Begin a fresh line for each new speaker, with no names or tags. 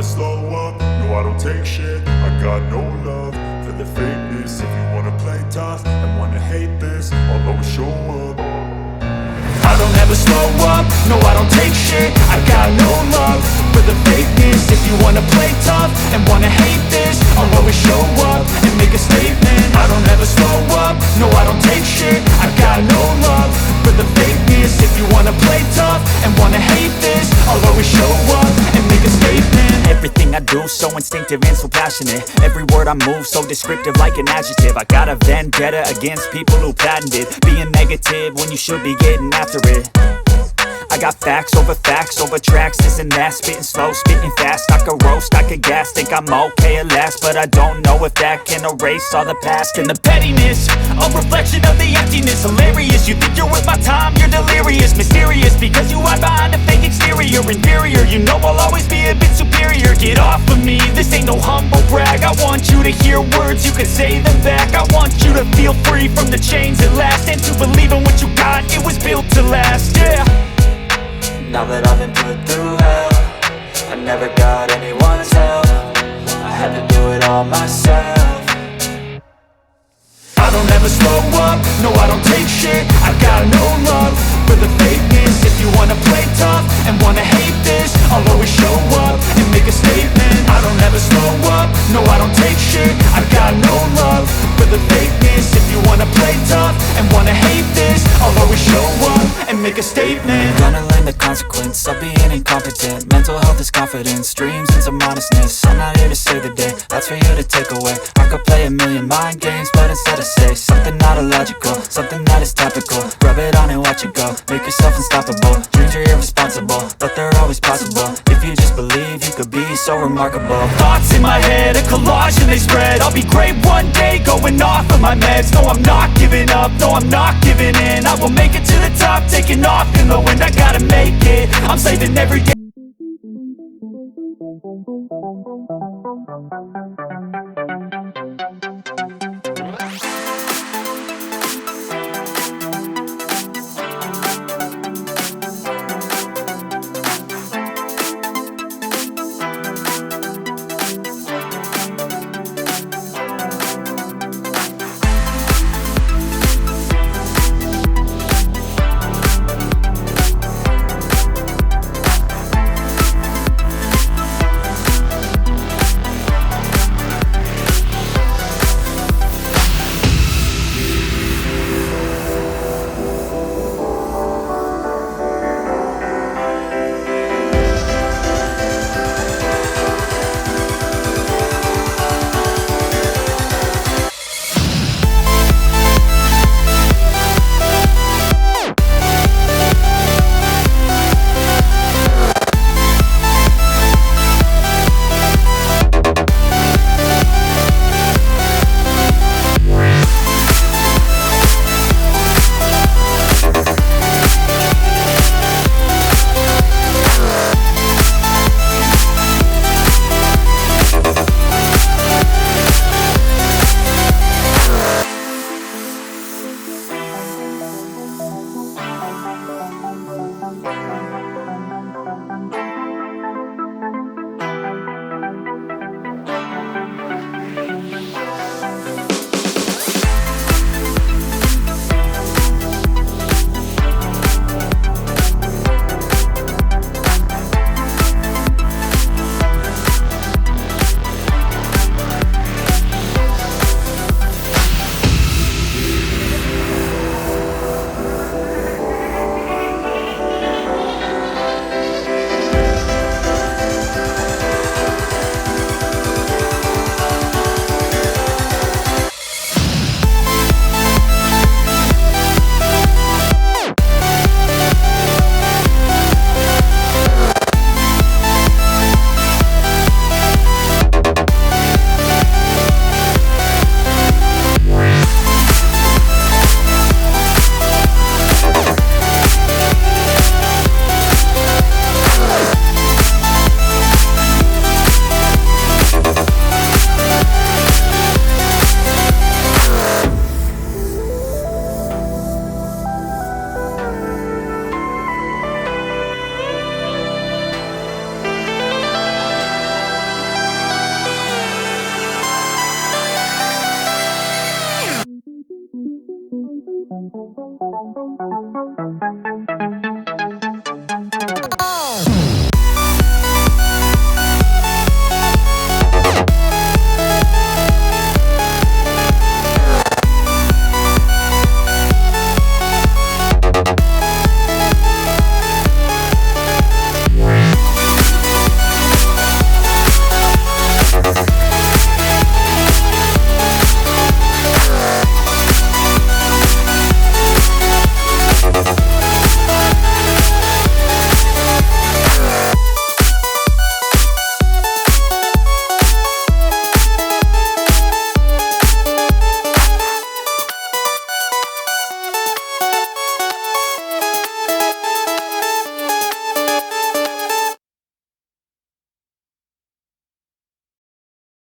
slow up, no I don't take shit. I got no love for the fakeness. If you wanna play tough and wanna hate this, I'll always show up. I don't ever slow up, no I don't take shit. I got no love for the fakeness. If you wanna play tough and wanna hate this, I'll always show up and make a statement. I don't ever slow up, no I don't take shit. I got no love for the fakeness. If you wanna play tough and wanna hate this, I'll always show up and make a statement.
Everything I do so instinctive and so passionate. Every word I move so descriptive like an adjective. I got a vendetta against people who patented being negative when you should be getting after it. I got facts over tracks, this and that. Spitting slow, spitting fast, I could roast, I could gas. Think I'm okay at last, but I don't know if that can erase all the past. And the pettiness, a reflection of the emptiness. Hilarious, you think you're worth my time, you're delirious. Mysterious, because you hide behind a fake exterior. Inferior, you know I'll always be a bit superior. Get off of me, this ain't no humble brag. I want you to hear words, you can say them back. I want you to feel free from the chains at last, and to believe in what you got, it was built to last, yeah.
Now that I've been put through hell, I never got anyone's help. I had to do it all myself.
I don't ever slow up, no I don't take shit. I got no love for the fakeness. If you wanna play tough and wanna hate this, I'll always show up and make a statement. I don't ever slow up, no I don't take shit. I got no love for the fakeness. If you wanna play tough and wanna hate this, I'll always show up and make a statement.
Gonna learn the consequence of being incompetent. Mental health is confidence, dreams and some honestness. I'm not here to save the day, that's for you to take away. I could play a million mind games, but instead I say something not illogical, something that is topical. Rub it on and watch it go, make yourself unstoppable. Dreams are irresponsible, but they're always possible. If you just believe, you could be so remarkable.
Thoughts in my head, a collage and they spread. I'll be great one day, going off of my meds. No, I'm not giving up, no, I'm not giving in. I will make it to the top, taking off in the wind. I gotta make it, I'm saving every day.